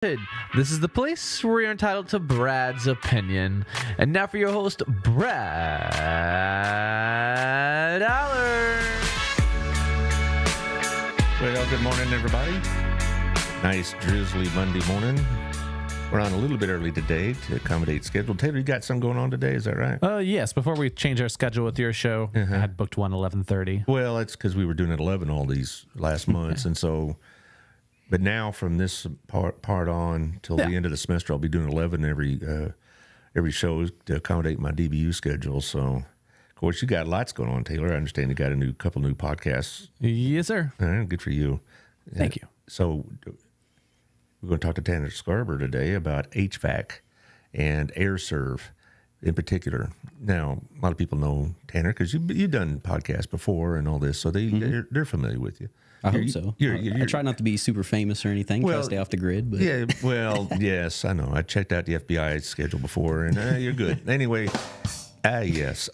This is the place where you're entitled to Brad's opinion. And now for your host, Brad Allard. Well, good morning, everybody. Nice, drizzly Monday morning. We're on a little bit early today to accommodate schedule. Taylor, you got something going on today, is that right? Yes. Before we change our schedule with your show, I had booked one 11:30. Well, that's because we were doing it 11 all these last months, and so... But now, from this part on till the end of the semester, I'll be doing 11 every show to accommodate my DBU schedule. So, of course, you got lots going on, Taylor. I understand you got a couple new podcasts. Yes, sir. Good for you. Thank you. So, we're going to talk to Tanner Scarber today about HVAC and Aireserv in particular. Now, a lot of people know Tanner because you've done podcasts before and all this, so they're familiar with you. I hope so. I try not to be super famous or anything. Try to stay off the grid. But. Yeah, well, yes, I know. I checked out the FBI schedule before, and you're good. Anyway, yes.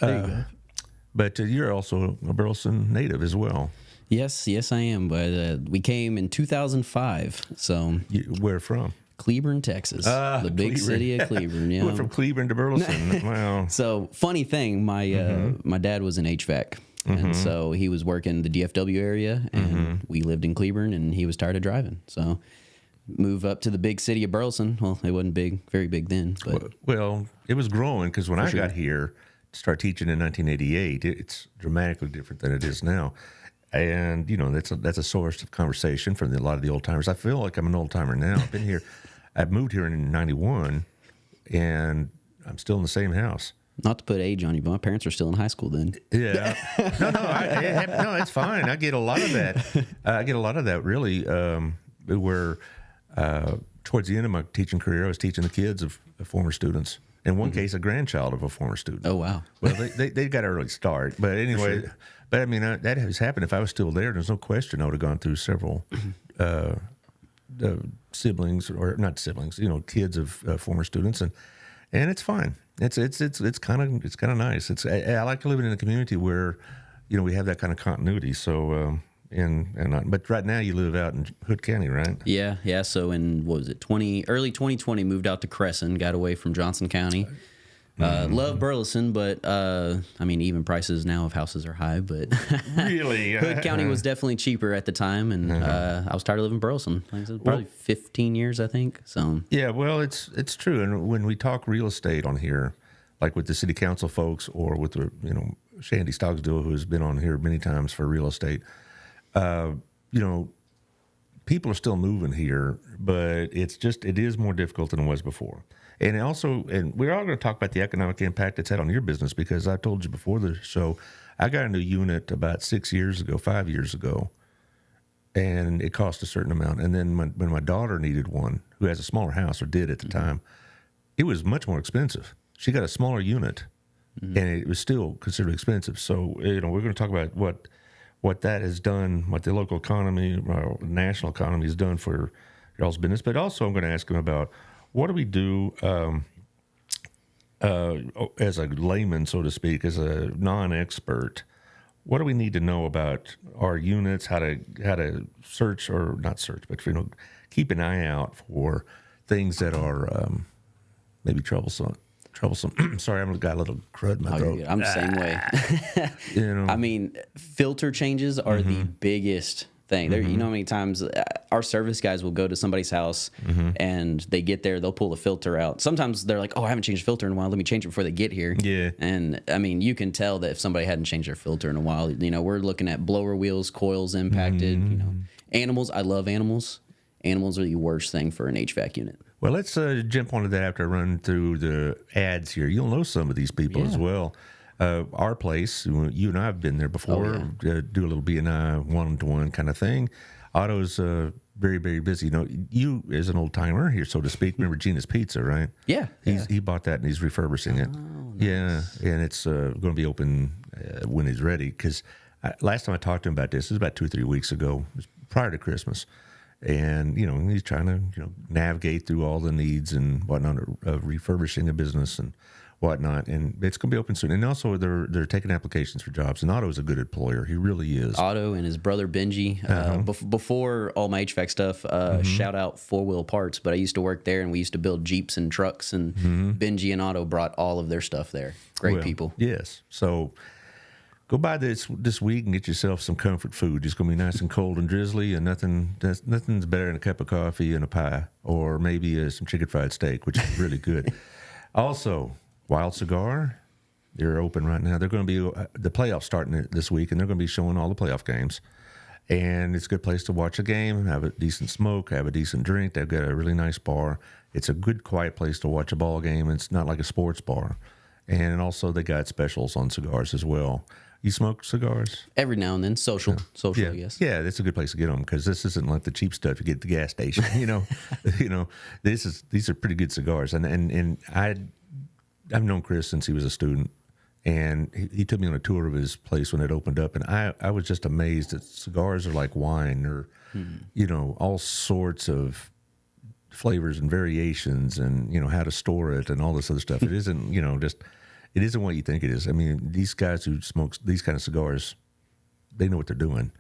But you're also a Burleson native as well. Yes, I am. But we came in 2005. So where from? Cleburne, Texas. The big city of Cleburne. Yeah. Went from Cleburne to Burleson. Wow. So, funny thing, my dad was in HVAC. And so he was working the DFW area, and we lived in Cleburne, and he was tired of driving. So move up to the big city of Burleson. Well, it wasn't very big then. But well, it was growing because when I got here to start teaching in 1988, it's dramatically different than it is now. And, that's a source of conversation from a lot of the old timers. I feel like I'm an old timer now. I've moved here in 91, and I'm still in the same house. Not to put age on you, but my parents were still in high school then. Yeah. No, it's fine. I get a lot of that. Really, where towards the end of my teaching career, I was teaching the kids of former students. In one case, a grandchild of a former student. Oh, wow. Well, they got an early start. But anyway, sure. But I mean, that has happened. If I was still there's no question I would have gone through several siblings, or not siblings, kids of former students. And it's fine. It's kind of nice. I like living in a community where, we have that kind of continuity. So but right now you live out in Hood County, right? Yeah. So in what was it, early 2020, moved out to Crescent, got away from Johnson County. Love Burleson, but even prices now of houses are high. But really, Hood County was definitely cheaper at the time, and I was tired of living in Burleson. Like I said, probably 15 years, I think. So yeah, well, it's true. And when we talk real estate on here, like with the city council folks, or with the Shandy Stogsdill, who has been on here many times for real estate, people are still moving here, but it is more difficult than it was before. And we're all going to talk about the economic impact it's had on your business, because I told you before the show, I got a new unit about 5 years ago, and it cost a certain amount. And then when my daughter needed one, who has a smaller house, or did at the time, it was much more expensive. She got a smaller unit, and it was still considered expensive. So, we're going to talk about what that has done, what the local economy, national economy has done for y'all's business. But also I'm going to ask him about, what do we do as a layman, so to speak, as a non-expert? What do we need to know about our units? How to search, or not search, but keep an eye out for things that are maybe troublesome. Sorry, I've got a little crud in my throat. I'm the same way. Filter changes are the biggest thing. There, you know how many times our service guys will go to somebody's house and they get there, they'll pull the filter out. Sometimes they're like, "Oh, I haven't changed the filter in a while. Let me change it before they get here." Yeah. And you can tell that if somebody hadn't changed their filter in a while, we're looking at blower wheels, coils impacted. Animals. I love animals. Animals are the worst thing for an HVAC unit. Well, let's jump onto that after I run through the ads here. You'll know some of these people as well. Our place, you and I have been there before, do a little B&I one-to-one kind of thing. Otto's very, very busy. You as an old-timer here, so to speak, remember Gina's Pizza, right? Yeah. He bought that, and he's refurbishing it. Nice. Yeah, and it's going to be open when he's ready, because last time I talked to him about this, it was about 2 or 3 weeks ago, it was prior to Christmas. And, he's trying to, navigate through all the needs and whatnot of refurbishing a business and whatnot, and it's going to be open soon. And also, they're taking applications for jobs. And Otto's a good employer; he really is. Otto and his brother Benji. Before all my HVAC stuff, shout out 4 Wheel Parts. But I used to work there, and we used to build Jeeps and trucks. And Benji and Otto brought all of their stuff there. Great people. Yes. So go by this week and get yourself some comfort food. It's going to be nice and cold and drizzly, and nothing's better than a cup of coffee and a pie, or maybe some chicken fried steak, which is really good. Also, Wild Cigar, they're open right now. They're going to be the playoffs starting this week, and they're going to be showing all the playoff games. And it's a good place to watch a game, have a decent smoke, have a decent drink. They've got a really nice bar. It's a good, quiet place to watch a ball game. It's not like a sports bar. And also, they got specials on cigars as well. You smoke cigars? Every now and then, social, yes. Yeah, that's a good place to get them, because this isn't like the cheap stuff you get at the gas station. These are pretty good cigars. And I've known Chris since he was a student, and he took me on a tour of his place when it opened up, and I was just amazed that cigars are like wine, or all sorts of flavors and variations, and how to store it and all this other stuff. It isn't it isn't what you think it is. I mean, these guys who smoke these kind of cigars, they know what they're doing.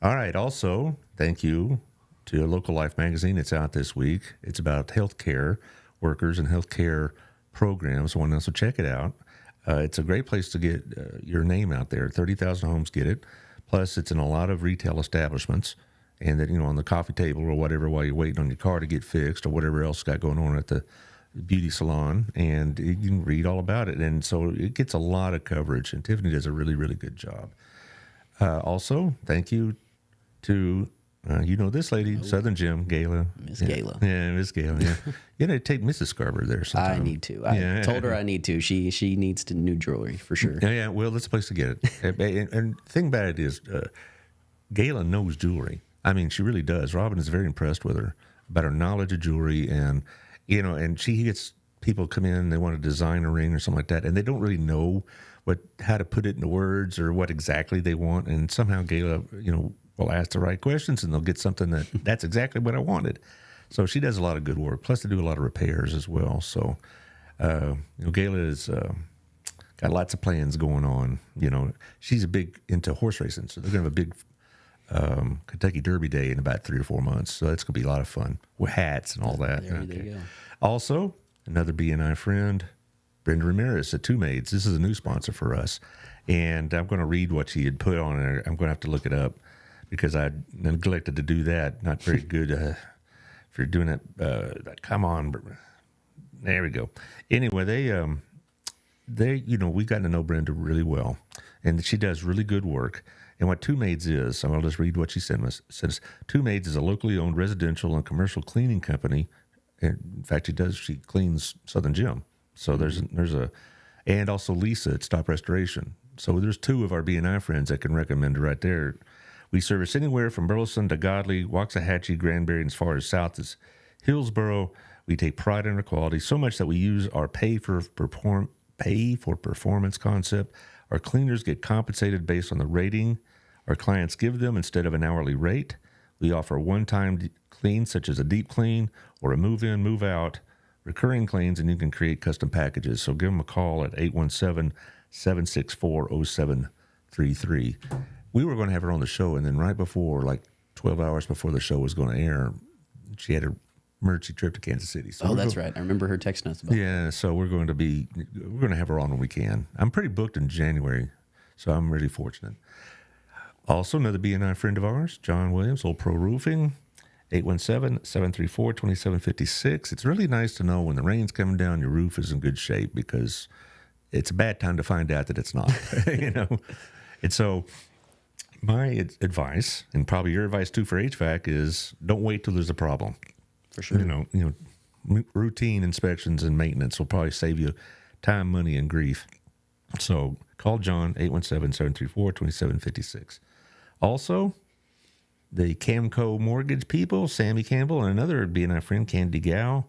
All right. Also, thank you to Local Life magazine. It's out this week. It's about healthcare workers and healthcare programs. So check it out. It's a great place to get your name out there. 30,000 homes get it. Plus, it's in a lot of retail establishments, and then on the coffee table or whatever while you're waiting on your car to get fixed, or whatever else got going on at the beauty salon, and you can read all about it. And so it gets a lot of coverage, and Tiffany does a really, really good job. Also, thank you to this lady, Southern Jim, Gayla. Miss Gayla. Yeah, Miss Gayla, yeah. You got to take Mrs. Scarber there sometime. I need to. I told her I need to. She needs new jewelry, for sure. Yeah, well, that's a place to get it. and the thing about it is, Gayla knows jewelry. I mean, she really does. Robin is very impressed with her about her knowledge of jewelry, and and she gets people come in, they want to design a ring or something like that, and they don't really know how to put it into words or what exactly they want, and somehow Gayla, will ask the right questions, and they'll get something that's exactly what I wanted. So she does a lot of good work. Plus, they do a lot of repairs as well. So, Gayla has got lots of plans going on. She's a big into horse racing, so they're going to have a big Kentucky Derby Day in about 3 or 4 months. So that's going to be a lot of fun with hats and all that. There you go. Also, another BNI friend, Brenda Ramirez at Two Maids. This is a new sponsor for us. And I'm going to read what she had put on there. I'm going to have to look it up because I neglected to do that. Not very good. If you're doing it, come on. There we go. Anyway, we've gotten to know Brenda really well. And she does really good work. And what Two Maids is, I'll just read what she sent us. It says, Two Maids is a locally owned residential and commercial cleaning company. In fact, she cleans Southern Jim. So there's and also Lisa at Stop Restoration. So there's 2 of our BNI friends that can recommend her right there. We service anywhere from Burleson to Godley, Waxahachie, Granbury, and as far as south as Hillsboro. We take pride in our quality so much that we use our pay for performance concept. Our cleaners get compensated based on the rating our clients give them instead of an hourly rate. We offer one-time cleans such as a deep clean or a move-in, move-out, recurring cleans, and you can create custom packages. So give them a call at 817-764-0733. We were going to have her on the show, and then right before, like 12 hours before the show was going to air, she had a emergency trip to Kansas City. So that's right. I remember her texting us about that. Yeah, so we're going to have her on when we can. I'm pretty booked in January, so I'm really fortunate. Also, another BNI friend of ours, John Williams, Old Pro Roofing, 817-734-2756. It's really nice to know when the rain's coming down, your roof is in good shape, because it's a bad time to find out that it's not, And so my advice, and probably your advice too for HVAC, is don't wait till there's a problem. For sure. Routine inspections and maintenance will probably save you time, money, and grief. So call John, 817-734-2756. Also, the Camco Mortgage people, Sammy Campbell, and another BNI friend, Candy Gow,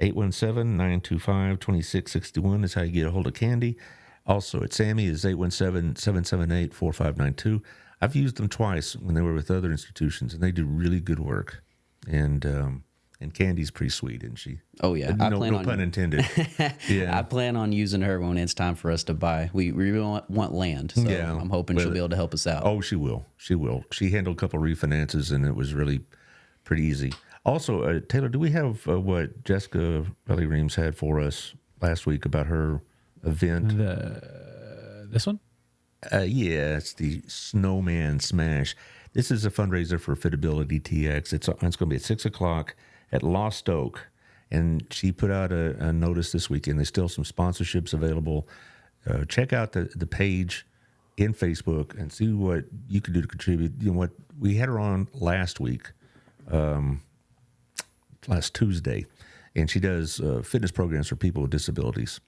817-925-2661 is how you get a hold of Candy. Also, at Sammy is 817-778-4592. I've used them twice when they were with other institutions, and they do really good work. And And Candy's pretty sweet, isn't she? Oh yeah, No pun intended. Yeah, I plan on using her when it's time for us to buy. We really want land, so I'm hoping she'll be able to help us out. Oh, she will. She will. She handled a couple of refinances, and it was really pretty easy. Also, Taylor, do we have what Jessica Belly Reams had for us last week about her event? This one? Yeah, it's the Snowman Smash. This is a fundraiser for Fitability TX. It's going to be at 6:00 at Lost Oak. And she put out a notice this weekend. There's still some sponsorships available. Check out the page in Facebook and see what you can do to contribute. You know what? We had her on last week, last Tuesday, and she does fitness programs for people with disabilities,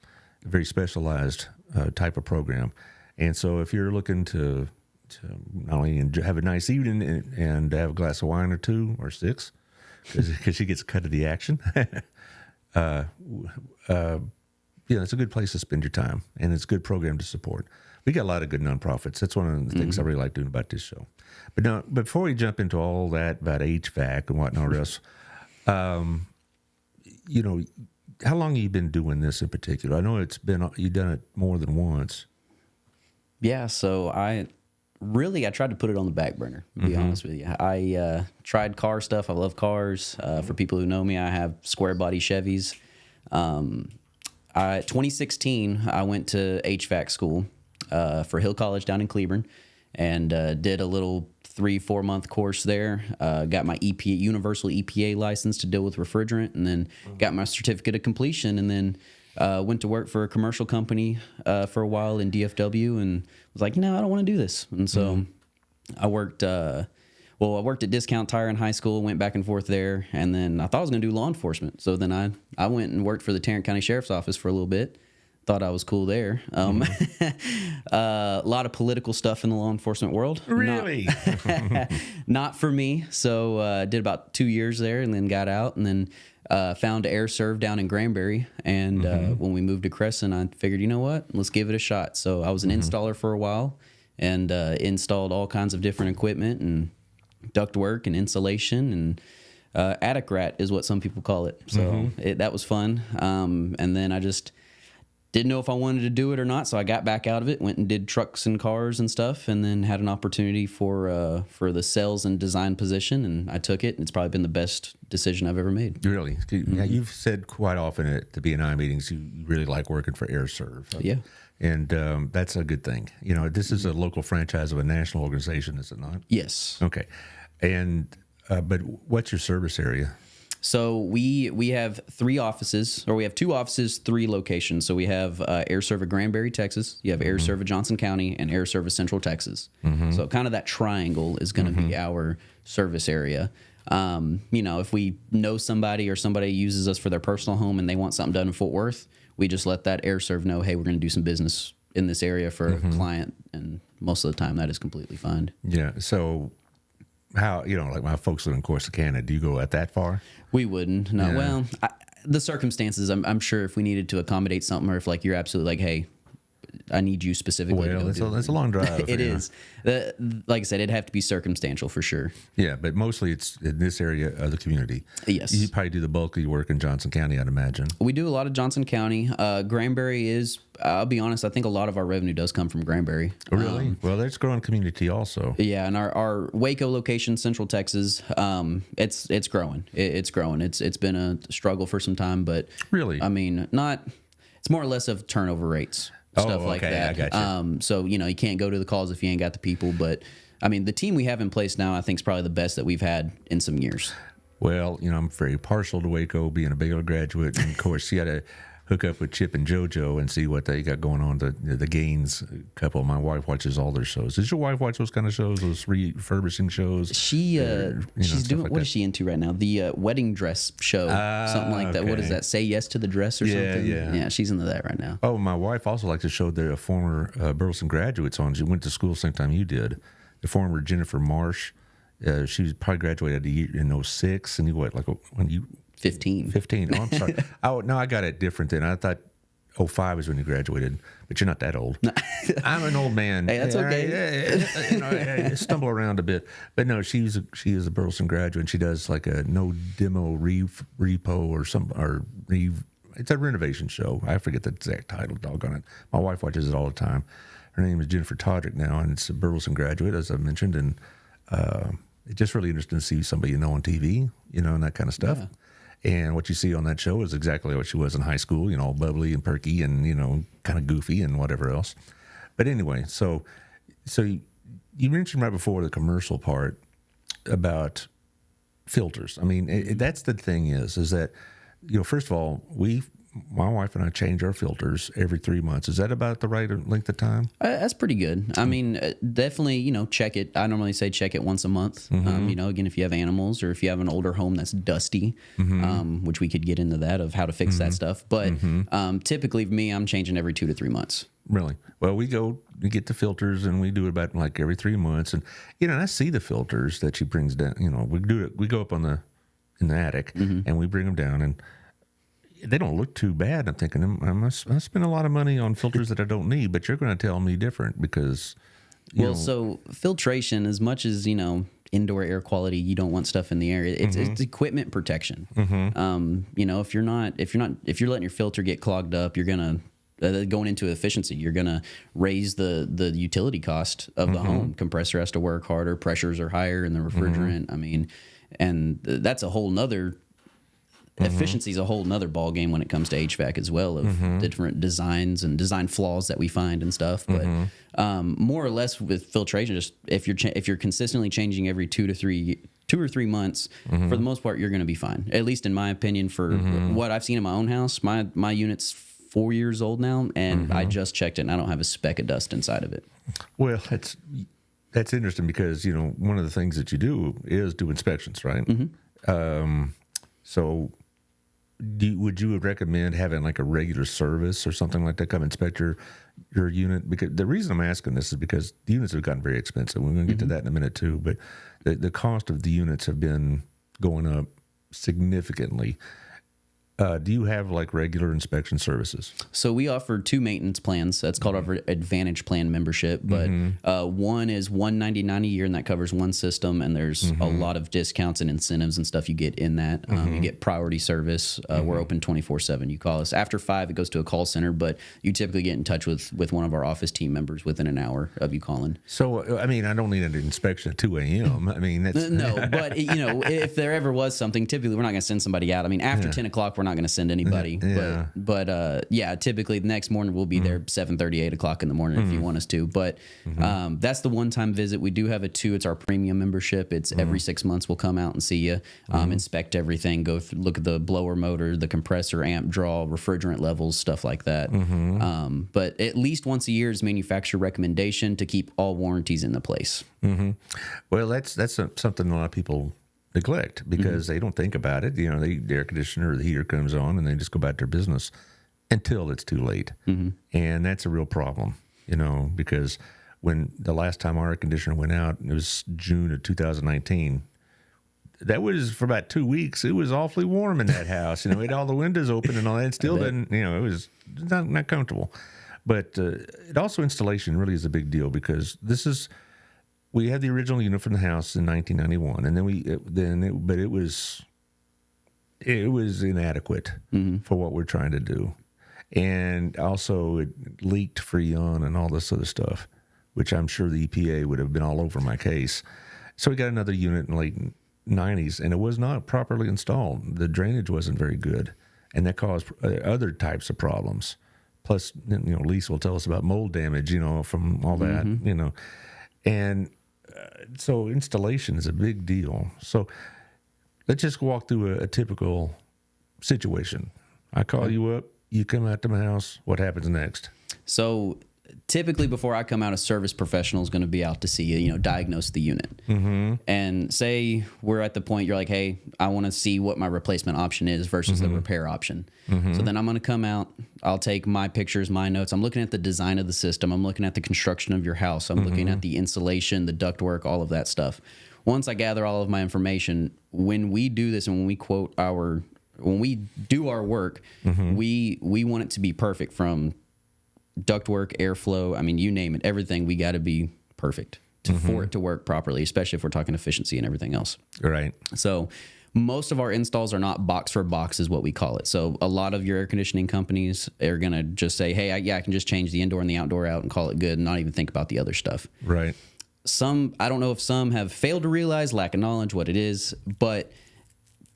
a very specialized type of program. And so if you're looking to not only have a nice evening and have a glass of wine or 2 or 6, because she gets a cut of the action, it's a good place to spend your time, and it's a good program to support. We got a lot of good nonprofits. That's one of the things I really like doing about this show. But now, before we jump into all that about HVAC and whatnot else, how long have you been doing this in particular? I know you've done it more than once. Yeah, so I tried to put it on the back burner, to be honest with you. I tried car stuff. I love cars. For people who know me, I have square body Chevys. 2016, I went to HVAC school for Hill College down in Cleburne and did a little 3-4 month course there. Got my universal EPA license to deal with refrigerant, and then got my certificate of completion, and then went to work for a commercial company for a while in DFW, and was like, no, I don't want to do this. And so I worked at Discount Tire in high school, went back and forth there, and then I thought I was going to do law enforcement. So then I went and worked for the Tarrant County Sheriff's Office for a little bit. Thought I was cool there. A lot of political stuff in the law enforcement world. Really? Not for me. So did about 2 years there, and then got out, and then found Aireserv down in Granbury. And when we moved to Crescent, I figured, you know what? Let's give it a shot. So I was an installer for a while, and installed all kinds of different equipment and ductwork and insulation, and attic rat is what some people call it. So that was fun. And then I just didn't know if I wanted to do it or not, so I got back out of it, went and did trucks and cars and stuff, and then had an opportunity for the sales and design position, and I took it, and it's probably been the best decision I've ever made. Really? Now, you've said quite often at the B&I meetings you really like working for Aireserv. Yeah. And that's a good thing. You know, this is a local franchise of a national organization, is it not? Yes. Okay. And but what's your service area? So we have 3 offices, or we have 2 offices, 3 locations. So we have Aireserv of Granbury, Texas. You have Aireserv of Johnson County, and Aireserv of Central Texas. So kind of that triangle is going to be our service area. If we know somebody or somebody uses us for their personal home and they want something done in Fort Worth, we just let that Aireserv know, hey, we're going to do some business in this area for a client, and most of the time that is completely fine. Yeah. So how, like my folks live in Corsicana, do you go out that far? We wouldn't. No. Yeah. Well, the circumstances, I'm sure if we needed to accommodate something, or if like you're absolutely like, hey, I need you specifically. Well, it's a long drive. It is. Like I said, it'd have to be circumstantial for sure. Yeah, but mostly it's in this area of the community. Yes. You probably do the bulk of your work in Johnson County, I'd imagine. We do a lot of Johnson County. Granbury is, I'll be honest, I think a lot of our revenue does come from Granbury. Really? Well, there's growing community also. Yeah, and our Waco location, Central Texas, it's growing. It's growing. It's been a struggle for some time, but really, I mean, it's more or less of turnover rates. Stuff like that. I got you. So, you can't go to the calls if you ain't got the people. But, I mean, the team we have in place now, I think, is probably the best that we've had in some years. Well, I'm very partial to Waco, being a Baylor graduate. And, of course, you got to hook up with Chip and JoJo and see what they got going on. The Gaines couple. My wife watches all their shows. Does your wife watch those kind of shows, those refurbishing shows? She's doing, like what is she into right now? The wedding dress show, something like that. What is that? Say Yes to the Dress or something? Yeah, she's into that right now. Oh, my wife also likes to show their former Burleson graduates on. She went to school the same time you did. The former Jennifer Marsh. She was probably graduated in 2006. And you what, like when you... 15. 15. Oh, I'm sorry. Oh, no, I got it different then. I thought 05 is when you graduated, but you're not that old. I'm an old man. Hey, that's okay. I stumble around a bit, but no, she is a Burleson graduate. And she does like a no demo repo it's a renovation show. I forget the exact title. Doggone it. My wife watches it all the time. Her name is Jennifer Todrick now, and it's a Burleson graduate, as I mentioned, and it's just really interesting to see somebody on TV, and that kind of stuff. Yeah. And what you see on that show is exactly what she was in high school, all bubbly and perky and, kind of goofy and whatever else. But anyway, so you mentioned right before the commercial part about filters. I mean, that's the thing is that, first of all, my wife and I change our filters every 3 months. Is that about the right length of time? That's pretty good. I mean, definitely, check it. I normally say check it once a month. Again, if you have animals or if you have an older home that's dusty, which we could get into that of how to fix that stuff. But typically, for me, I'm changing every 2 to 3 months. Really? Well, we get the filters and we do it about like every 3 months. And, I see the filters that she brings down. We go up in the attic and we bring them down and they don't look too bad. I'm thinking, I spend a lot of money on filters that I don't need, but you're going to tell me different because, so filtration, as much as, indoor air quality, you don't want stuff in the air. It's equipment protection. If you're letting your filter get clogged up, you're going to, going into efficiency, you're going to raise the utility cost of the home. Compressor has to work harder, pressures are higher in the refrigerant. I mean, and that's a whole nother efficiency is a whole nother ball game when it comes to HVAC as well, of the different designs and design flaws that we find and stuff. But more or less with filtration, just if you're consistently changing every 2 or 3 months, for the most part, you're going to be fine. At least in my opinion, for what I've seen in my own house, my unit's 4 years old now, and I just checked it, and I don't have a speck of dust inside of it. Well, that's interesting because one of the things that you do is do inspections, right? So would you recommend having like a regular service or something like that come inspect your unit? Because the reason I'm asking this is because the units have gotten very expensive. We're going to get to that in a minute too, but the cost of the units have been going up significantly. Do you have like regular inspection services? So we offer 2 maintenance plans. That's called our Advantage Plan membership. But one is $199 a year, and that covers one system. And there's a lot of discounts and incentives and stuff you get in that. You get priority service. We're open 24/7. You call us after 5. It goes to a call center, but you typically get in touch with one of our office team members within an hour of you calling. So I mean, I don't need an inspection at 2 a.m. I mean, that's no. But if there ever was something, typically we're not going to send somebody out. I mean, after 10 o'clock, we're not going to send anybody. But typically the next morning we'll be there 7:30, 8 o'clock in the morning if you want us to. But that's the one-time visit. We do have a 2. It's our premium membership. It's every 6 months we'll come out and see you, inspect everything, go through, look at the blower motor, the compressor, amp draw, refrigerant levels, stuff like that. But at least once a year is manufacturer recommendation to keep all warranties in the place. Well, that's something a lot of people neglect because they don't think about it. The air conditioner or the heater comes on and they just go about their business until it's too late. And that's a real problem, because when the last time our air conditioner went out, it was June of 2019. That was for about 2 weeks. It was awfully warm in that house. We had all the windows open and all that. It still didn't, it was not comfortable. But it also, installation really is a big deal because we had the original unit from the house in 1991, and but it was inadequate for what we're trying to do, and also it leaked Freon and all this other stuff, which I'm sure the EPA would have been all over my case. So we got another unit in the late 90s, and it was not properly installed. The drainage wasn't very good, and that caused other types of problems. Plus, Lisa will tell us about mold damage, from all that, and so installation is a big deal. So let's just walk through a typical situation. I call you up, you come out to my house. What happens next? So typically before I come out, a service professional is going to be out to see you, diagnose the unit. And say we're at the point you're like, hey, I want to see what my replacement option is versus the repair option. So then I'm going to come out. I'll take my pictures, my notes. I'm looking at the design of the system. I'm looking at the construction of your house. I'm looking at the insulation, the ductwork, all of that stuff. Once I gather all of my information, when we do this and when we quote our when we do our work, we want it to be perfect, from ductwork, airflow. I mean, you name it, everything. We got to be perfect for it to work properly, especially if we're talking efficiency and everything else. Right. So most of our installs are not box for box, is what we call it. So a lot of your air conditioning companies are going to just say, hey, I can just change the indoor and the outdoor out and call it good and not even think about the other stuff. Right. Some, I don't know if some have failed to realize, lack of knowledge, what it is, but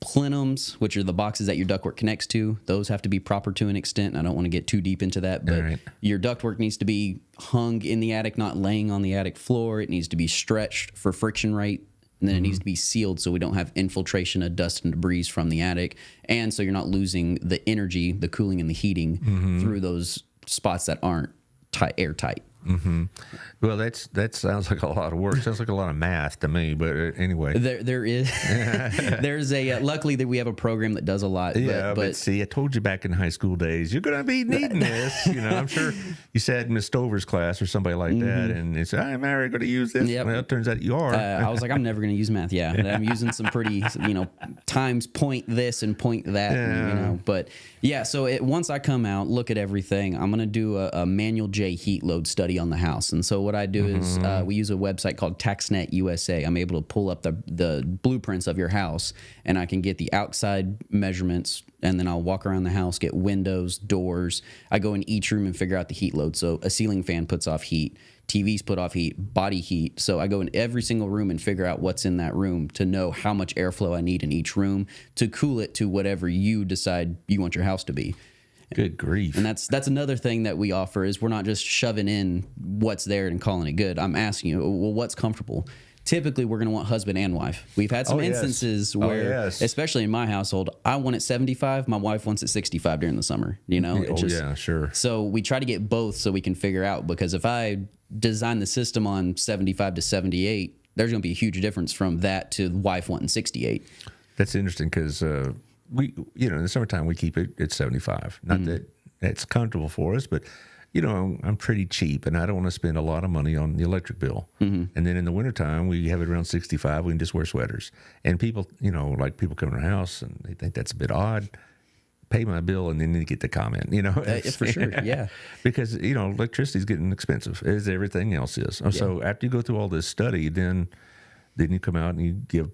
plenums, which are the boxes that your ductwork connects to, those have to be proper to an extent. I don't want to get too deep into that, but your ductwork needs to be hung in the attic, not laying on the attic floor. It needs to be stretched for friction rate, and then it needs to be sealed so we don't have infiltration of dust and debris from the attic, and so you're not losing the energy, the cooling and the heating through those spots that aren't airtight. Well, that sounds like a lot of work. Sounds like a lot of math to me. But anyway, there is there's a luckily that we have a program that does a lot. Yeah, but see, I told you back in high school days, you're going to be needing this. I'm sure you said Miss Stover's class or somebody like that, and they said, "I'm Mary going to use this." Yep. Well, it turns out you are. I was like, I'm never going to use math. Yeah, I'm using some pretty times point this and point that. And, but yeah, so once I come out, look at everything, I'm going to do a manual J heat load study on the house. And so what I do is we use a website called TaxNet USA. I'm able to pull up the blueprints of your house, and I can get the outside measurements, and then I'll walk around the house, get windows, doors. I go in each room and figure out the heat load. So a ceiling fan puts off heat, TVs put off heat, body heat. So I go in every single room and figure out what's in that room to know how much airflow I need in each room to cool it to whatever you decide you want your house to be. Good grief. And that's another thing that we offer is we're not just shoving in what's there and calling it good. I'm asking you, well, what's comfortable? Typically, we're going to want husband and wife. We've had some instances where, especially in my household, I want it 75. My wife wants it 65 during the summer. Yeah, sure. So we try to get both so we can figure out, because if I design the system on 75 to 78, there's going to be a huge difference from that to wife wanting 68. That's interesting because we, in the summertime, we keep it at 75. Not that it's comfortable for us, but, I'm pretty cheap and I don't want to spend a lot of money on the electric bill. And then in the wintertime, we have it around 65. We can just wear sweaters. And people, people come to our house and they think that's a bit odd. Pay my bill and then they get the comment, For sure, yeah. Because, electricity's getting expensive, as everything else is. So after you go through all this study, then you come out and you give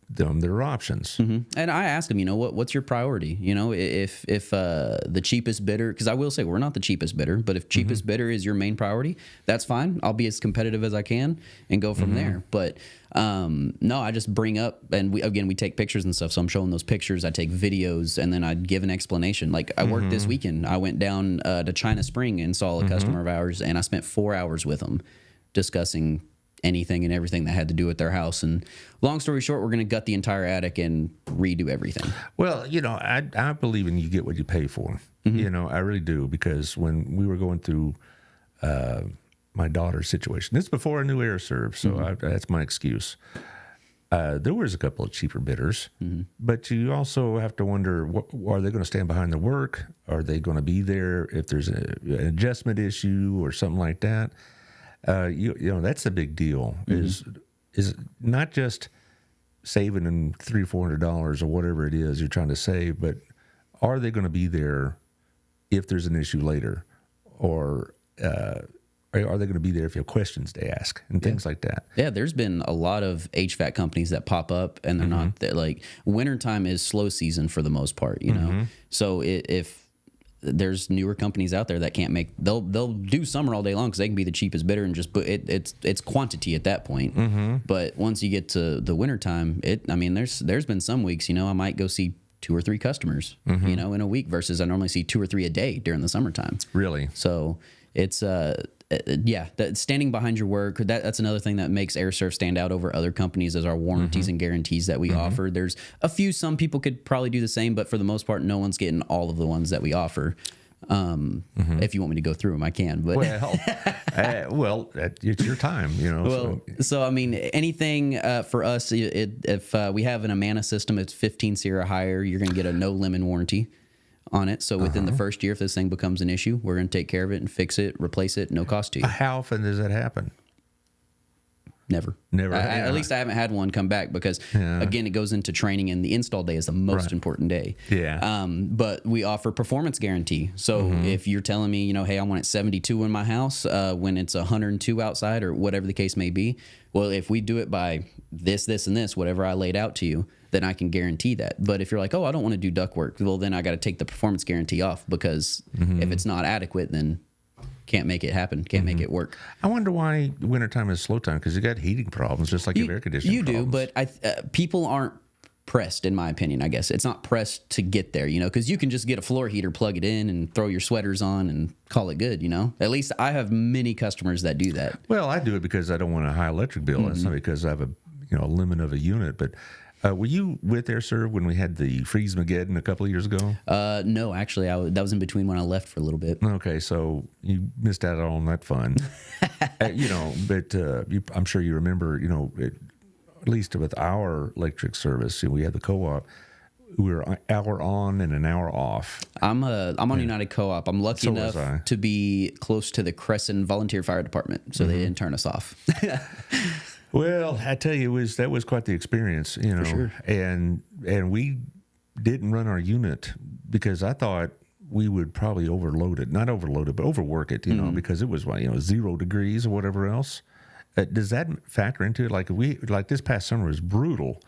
them their options. And I ask them, what's your priority? If the cheapest bidder, because I will say we're not the cheapest bidder, but if cheapest bidder is your main priority, that's fine. I'll be as competitive as I can and go from there. But no, I just bring up, and we take pictures and stuff. So I'm showing those pictures. I take videos, and then I give an explanation. Like I worked this weekend. I went down to China Spring and saw a customer of ours, and I spent 4 hours with them discussing anything and everything that had to do with their house. And long story short, we're going to gut the entire attic and redo everything. Well, I believe in you get what you pay for. I really do, because when we were going through my daughter's situation, this is before I knew Aireserv, so that's my excuse. There was a couple of cheaper bidders, but you also have to wonder, are they going to stand behind the work? Are they going to be there if there's an adjustment issue or something like that? That's the big deal. Is not just saving them $300 or $400 or whatever it is you're trying to save, but are they going to be there if there's an issue later, or are they going to be there if you have questions to ask and things like that? Yeah, there's been a lot of HVAC companies that pop up, and they're not that, like, wintertime is slow season for the most part. So if there's newer companies out there that can't make, they'll do summer all day long because they can be the cheapest bidder and just put it's quantity at that point. But once you get to the wintertime, there's been some weeks, I might go see 2 or 3 customers, in a week, versus I normally see 2 or 3 a day during the summertime. Really? So it's that standing behind your work, that's another thing that makes Aireserv stand out over other companies, is our warranties and guarantees that we offer. There's some people could probably do the same, but for the most part, no one's getting all of the ones that we offer. If you want me to go through them, I can. But it's your time, So anything for us, if we have an Amana system, it's 15 SEER or higher, you're going to get a no lemon warranty on it. So within the first year, if this thing becomes an issue, we're going to take care of it and fix it, replace it, no cost to you. How often does that happen? Never. At least I haven't had one come back because, again, it goes into training, and the install day is the most important day. Yeah. But we offer performance guarantee. So if you're telling me, hey, I want it 72 in my house when it's 102 outside or whatever the case may be, well, if we do it by this, and this, whatever I laid out to you, then I can guarantee that. But if you're like, oh, I don't want to do duct work, well, then I got to take the performance guarantee off because if it's not adequate, then can't make it happen. Can't make it work. I wonder why wintertime is slow time, because you got heating problems just like you have air conditioning You problems. do, but people aren't pressed, in my opinion, I guess. It's not pressed to get there, because you can just get a floor heater, plug it in, and throw your sweaters on and call it good, At least I have many customers that do that. Well, I do it because I don't want a high electric bill. That's not because I have a limit of a unit. But were you with Aireserv when we had the Freeze-mageddon a couple of years ago? No, actually, that was in between when I left for a little bit. Okay, so you missed out on that fun. But I'm sure you remember, at least with our electric service, we had the co-op. We were an hour on and an hour off. I'm on United Co-op. I'm lucky enough to be close to the Crescent Volunteer Fire Department, so they didn't turn us off. Well, I tell you, that was quite the experience, For sure. And we didn't run our unit because I thought we would probably overload it, not overload it, but overwork it, because it was 0 degrees or whatever else. Does that factor into it? Like this past summer was brutal.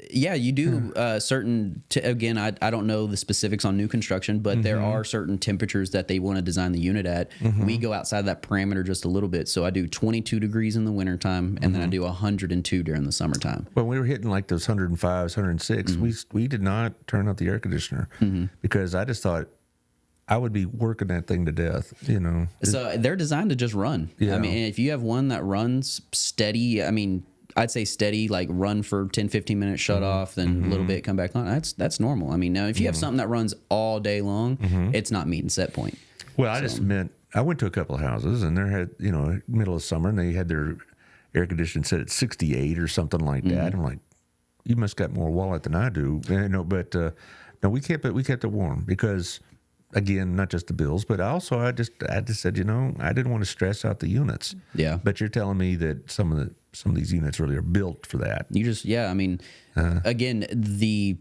Yeah, you do certain. Again, I don't know the specifics on new construction, but there are certain temperatures that they want to design the unit at. We go outside that parameter just a little bit. So I do 22 degrees in the wintertime, and then I do 102 during the summertime. When we were hitting like those 105s, 106, we did not turn up the air conditioner because I just thought I would be working that thing to death, So they're designed to just run. Yeah. I mean, if you have one that runs steady, I'd say steady, like run for 10, 15 minutes, shut off, then a little bit, come back on. That's normal. Now if you have something that runs all day long, it's not meeting set point. Well, I just meant, I went to a couple of houses and they had, middle of summer, and they had their air conditioning set at 68 or something like that. I'm like, you must got more wallet than I do. But no, we kept it warm because, again, not just the bills, but also I just said, I didn't want to stress out the units. Yeah. But you're telling me that some of these units really are built for that. Again, the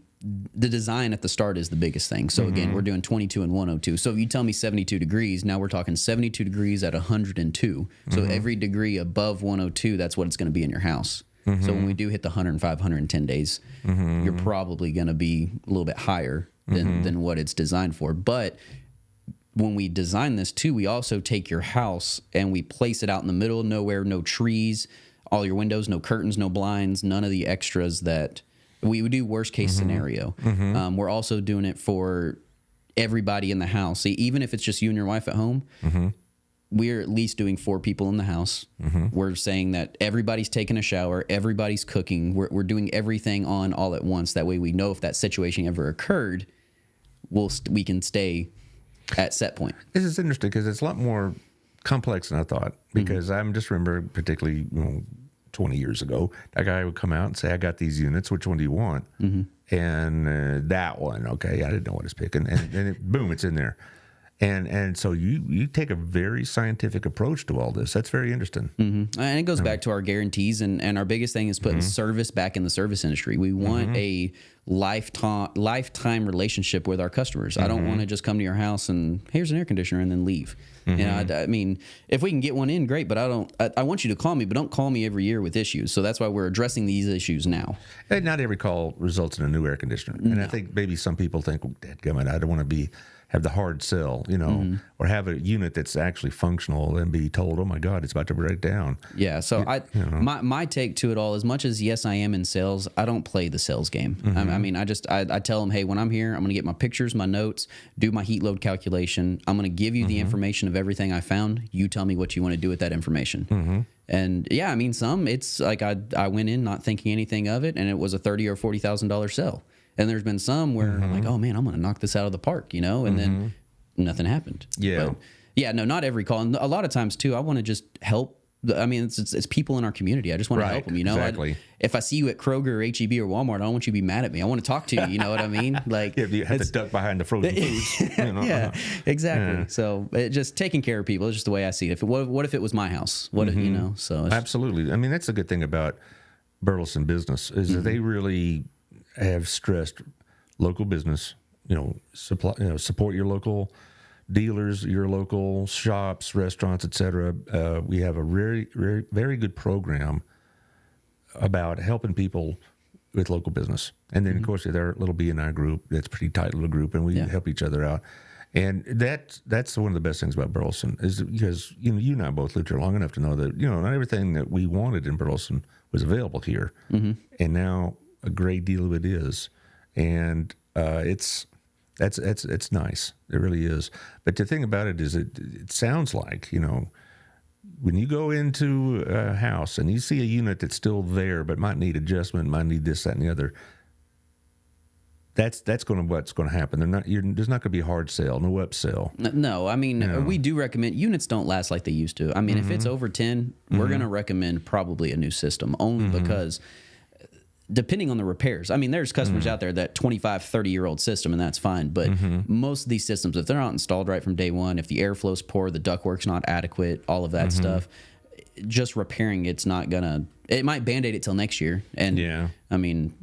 design at the start is the biggest thing. So again, we're doing 22 and 102. So if you tell me 72 degrees, now we're talking 72 degrees at 102. So every degree above 102, that's what it's going to be in your house. So when we do hit the 105, 110 days, you're probably going to be a little bit higher than what it's designed for. But when we design this too, we also take your house and we place it out in the middle of nowhere, no trees, all your windows, no curtains, no blinds, none of the extras that we would do worst case scenario. We're also doing it for everybody in the house. Even if it's just you and your wife at home, we're at least doing 4 people in the house. We're saying that everybody's taking a shower, everybody's cooking. We're doing everything on all at once. That way we know if that situation ever occurred, we can stay at set point. This is interesting because it's a lot more complex than I thought. Because I'm just remember particularly 20 years ago, that guy would come out and say, I got these units. Which one do you want? And that one. Okay, I didn't know what it's picking. And boom, it's in there. And so you take a very scientific approach to all this. That's very interesting. And it goes back to our guarantees, and our biggest thing is putting service back in the service industry. We want a lifetime relationship with our customers. I don't want to just come to your house and here's an air conditioner and then leave. I mean, if we can get one in, great, but I want you to call me, but don't call me every year with issues. So that's why we're addressing these issues now. And not every call results in a new air conditioner. And I think maybe some people think, well, dadgummit, I don't want to have the hard sell, or have a unit that's actually functional and be told, oh my God, it's about to break down. Yeah. So my take to it all, as much as yes, I am in sales, I don't play the sales game. I tell them, hey, when I'm here, I'm going to get my pictures, my notes, do my heat load calculation. I'm going to give you the information of everything I found. You tell me what you want to do with that information. And yeah, some it's like I went in not thinking anything of it, and it was a $30,000 or $40,000 sell. And there's been some where I'm like, oh man, I'm going to knock this out of the park, and then nothing happened. Yeah. But yeah, no, not every call. And a lot of times too, I want to just help I mean, it's people in our community. I just want to help them. You know, exactly. If I see you at Kroger or HEB or Walmart, I don't want you to be mad at me. I want to talk to you. You know what I mean? Like, yeah, you have to duck behind the frozen foods. You know? Yeah, exactly. Yeah. So just taking care of people is just the way I see it. What if it was my house? What if, you know? So Absolutely. I mean, that's a good thing about Burleson Business is that they really have stressed local business. You know, support your local dealers, your local shops, restaurants, etc. We have a very, very, very good program about helping people with local business. And then, of course, their little B&I group, that's a pretty tight little group, and we help each other out. And that's one of the best things about Burleson is because, you know, you and I both lived here long enough to know that, you know, not everything that we wanted in Burleson was available here. And now a great deal of it is. And it's nice. It really is. But the thing about it is it sounds like, you know, when you go into a house and you see a unit that's still there but might need adjustment, might need this, that, and the other, that's what's going to happen. There's not going to be a hard sell, no upsell. No, I mean, we do recommend units don't last like they used to. I mean, if it's over 10, we're going to recommend probably a new system only because depending on the repairs. I mean, there's customers out there that 25, 30-year-old system, and that's fine. But most of these systems, if they're not installed right from day one, if the airflow's poor, the ductwork's not adequate, all of that stuff, just repairing it's not going to... It might Band-Aid it till next year. And, I mean,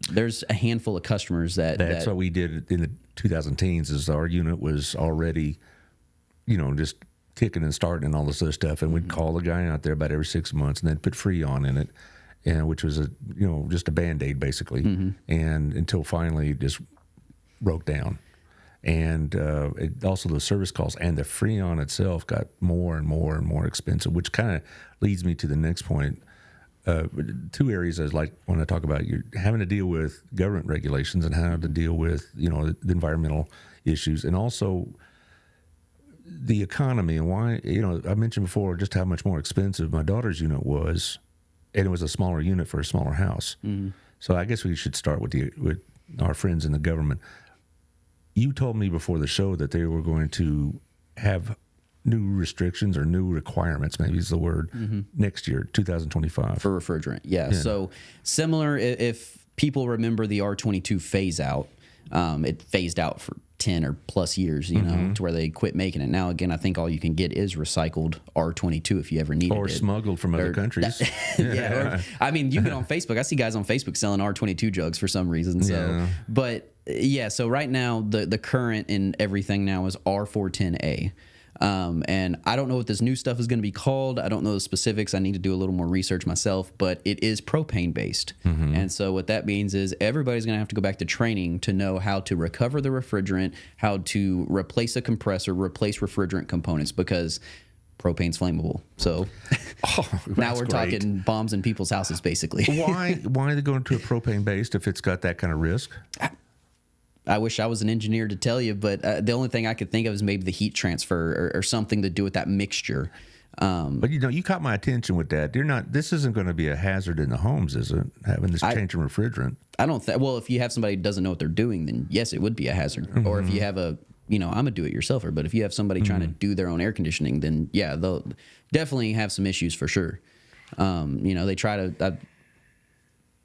there's a handful of customers That's what we did in the 2010s is our unit was already, you know, just kicking and starting and all this other stuff. And we'd call the guy out there about every 6 months and then put Freon in it. And which was just a Band-Aid basically, and until finally it just broke down, and also the service calls and the Freon itself got more and more and more expensive, which kind of leads me to the next point. Two areas I want to talk about: you're having to deal with government regulations and how to deal with the environmental issues, and also the economy and why. I mentioned before just how much more expensive my daughter's unit was. And it was a smaller unit for a smaller house. So I guess we should start with our friends in the government. You told me before the show that they were going to have new restrictions or new requirements, maybe is the word, next year, 2025. For refrigerant, yeah. So similar, if people remember the R22 phase out, it phased out for 10 or plus years, to where they quit making it. Now, again, I think all you can get is recycled R22 if you ever need it. Or smuggled from other countries. I mean, you get on Facebook. I see guys on Facebook selling R22 jugs for some reason. So, but yeah, so right now, the current in everything now is R410A. And I don't know what this new stuff is going to be called. I don't know the specifics. I need to do a little more research myself, but it is propane based. And so what that means is everybody's going to have to go back to training to know how to recover the refrigerant, how to replace a compressor, replace refrigerant components, because propane's flammable. So now we're talking bombs in people's houses, basically. Why are they going to a propane based if it's got that kind of risk? I wish I was an engineer to tell you, but the only thing I could think of is maybe the heat transfer or something to do with that mixture. But you caught my attention with that. This isn't going to be a hazard in the homes, is it? Having this change in refrigerant. I don't think. Well, if you have somebody who doesn't know what they're doing, then yes, it would be a hazard. Or if you have I'm a do-it-yourselfer, but if you have somebody trying to do their own air conditioning, then yeah, they'll definitely have some issues for sure. They try to.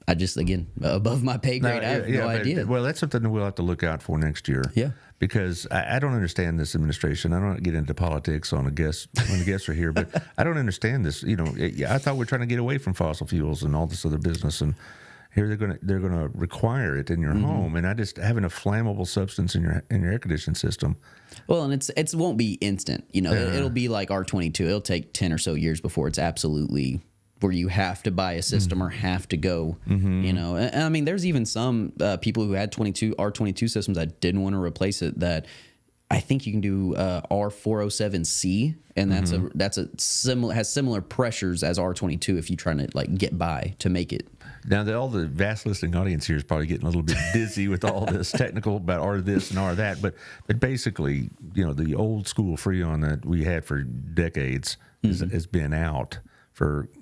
I just, again, above my pay grade, I have no idea. Well, that's something that we'll have to look out for next year. Yeah. Because I don't understand this administration. I don't get into politics when the guests are here, but I don't understand this. I thought we're trying to get away from fossil fuels and all this other business, and here they're gonna require it in your home, and having a flammable substance in your air conditioning system. Well, and it won't be instant. It'll be like R22. It'll take 10 or so years before it's absolutely where you have to buy a system or have to go, And I mean, there's even some people who had R22 systems that didn't want to replace it, that I think you can do R407C, and has similar pressures as R22 if you're trying to get by to make it. Now, all the vast listening audience here is probably getting a little bit dizzy with all this technical about R this and R that, but basically, the old school Freon that we had for decades has been out.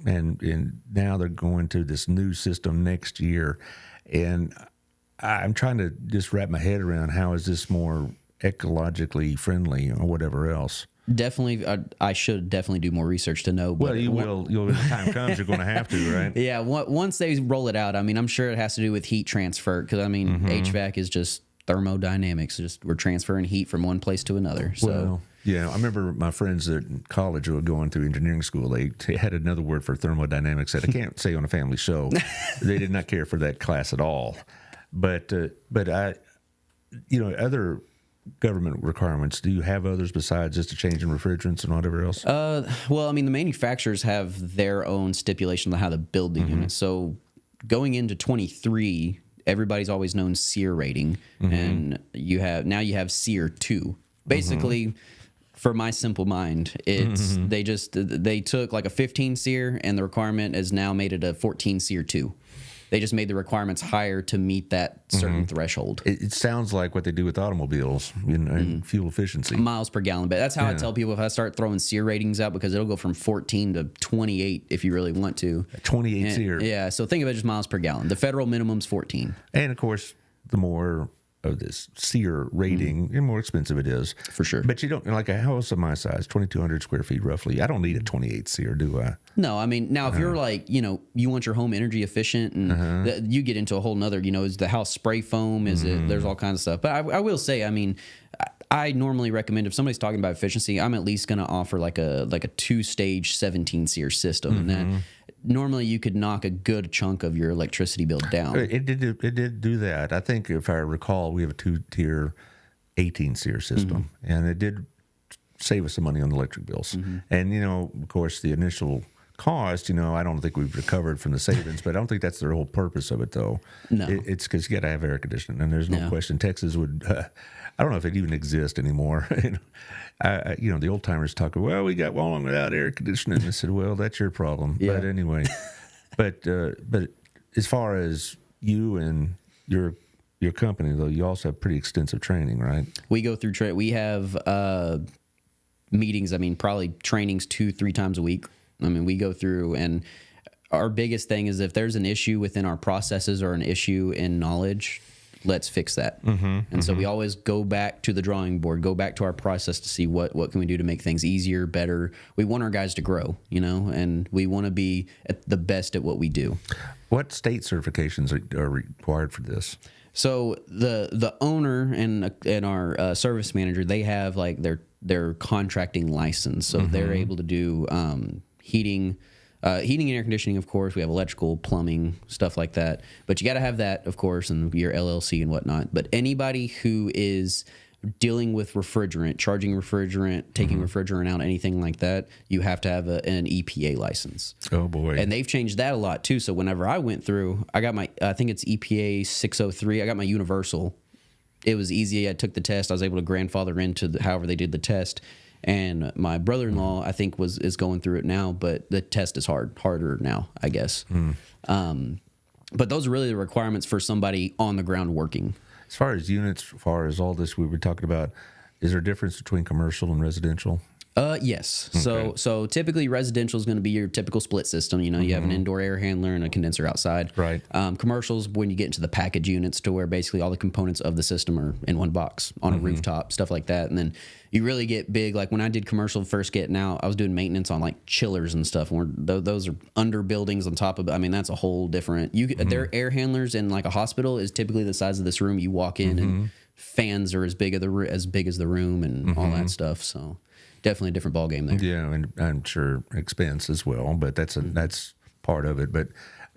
And now they're going to this new system next year, and I'm trying to just wrap my head around how is this more ecologically friendly or whatever else. Definitely, I should definitely do more research to know. Well, you will. When the time comes, you're going to have to, right? Yeah, once they roll it out, I mean, I'm sure it has to do with heat transfer because, I mean, HVAC is just thermodynamics. Just we're transferring heat from one place to another. So. Well, yeah, I remember my friends at college who were going through engineering school. They had another word for thermodynamics that I can't say on a family show. They did not care for that class at all. But I, other government requirements. Do you have others besides just a change in refrigerants and whatever else? Well, I mean, the manufacturers have their own stipulation on how to build the unit. So going into 23, everybody's always known SEER rating, and you have SEER 2. Basically, for my simple mind, it's they took like a 15 SEER, and the requirement has now made it a 14 SEER 2. They just made the requirements higher to meet that certain threshold. It sounds like what they do with automobiles and fuel efficiency. Miles per gallon. But that's how I tell people if I start throwing SEER ratings out, because it'll go from 14 to 28 if you really want to. 28 SEER. Yeah, so think of it just miles per gallon. The federal minimum's 14. And, of course, the more of this SEER rating, the more expensive it is. For sure. But you don't, like a house of my size, 2,200 square feet roughly, I don't need a 28 SEER, do I? No, I mean, now if you're like, you want your home energy efficient and you get into a whole nother, is the house spray foam? Is it, there's all kinds of stuff. But I will say, I mean, I normally recommend if somebody's talking about efficiency, I'm at least going to offer like a 2-stage 17 SEER system. And that normally you could knock a good chunk of your electricity bill down. It did do that. I think if I recall, we have a 2-tier 18 SEER system, and it did save us some money on the electric bills. And, of course, the initial cost, I don't think we've recovered from the savings, but I don't think that's the whole purpose of it, though. No. It's because you got to have air conditioning, and there's no question Texas would, I don't know if it even exists anymore. The old timers talk, well, we got long without air conditioning. I said, well, that's your problem. Yeah. But anyway, but as far as you and your company, though, you also have pretty extensive training, right? We go through we have meetings. I mean, probably trainings 2-3 times a week. I mean, we go through, and our biggest thing is if there's an issue within our processes or an issue in knowledge, let's fix that. So we always go back to the drawing board, go back to our process to see what can we do to make things easier, better. We want our guys to grow, and we want to be at the best at what we do. What state certifications are required for this? So the owner and our service manager, they have like their contracting license, so they're able to do heating and air conditioning. Of course, we have electrical, plumbing, stuff like that. But you got to have that, of course, and your LLC and whatnot. But anybody who is dealing with refrigerant, charging refrigerant, taking refrigerant out, anything like that, you have to have an EPA license. Oh, boy. And they've changed that a lot, too. So whenever I went through, I got I think it's EPA 603. I got my universal. It was easy. I took the test. I was able to grandfather into however they did the test. And my brother-in-law, I think, is going through it now, but the test is harder now, I guess. But those are really the requirements for somebody on the ground working. As far as units, as far as all this we were talking about, is there a difference between commercial and residential? Yes. Okay. So typically residential is going to be your typical split system. You have an indoor air handler and a condenser outside. Right. Commercials, when you get into the package units, to where basically all the components of the system are in one box on a rooftop, stuff like that. And then you really get big. Like when I did commercial first getting out, I was doing maintenance on like chillers and stuff. Those are under buildings on top of. I mean, that's a whole different. Their air handlers in like a hospital is typically the size of this room. You walk in and fans are as big as the room and all that stuff. So. Definitely a different ball game there. Yeah, and I'm sure expense as well, but that's part of it. But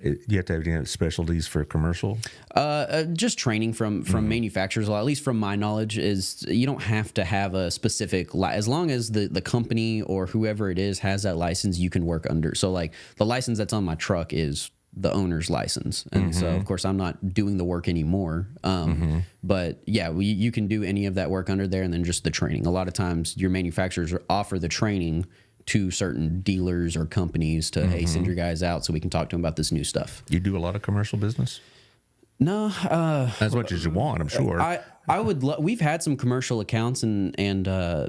you have to have any specialties for commercial? Just training from manufacturers. At least from my knowledge, is you don't have to have a specific as long as the company or whoever it is has that license, you can work under. So like the license that's on my truck is the owner's license, and so of course I'm not doing the work anymore. But yeah, you can do any of that work under there, and then just the training. A lot of times, your manufacturers offer the training to certain dealers or companies to hey, send your guys out so we can talk to them about this new stuff. You do a lot of commercial business? No, as much as you want, I'm sure. I would. We've had some commercial accounts, and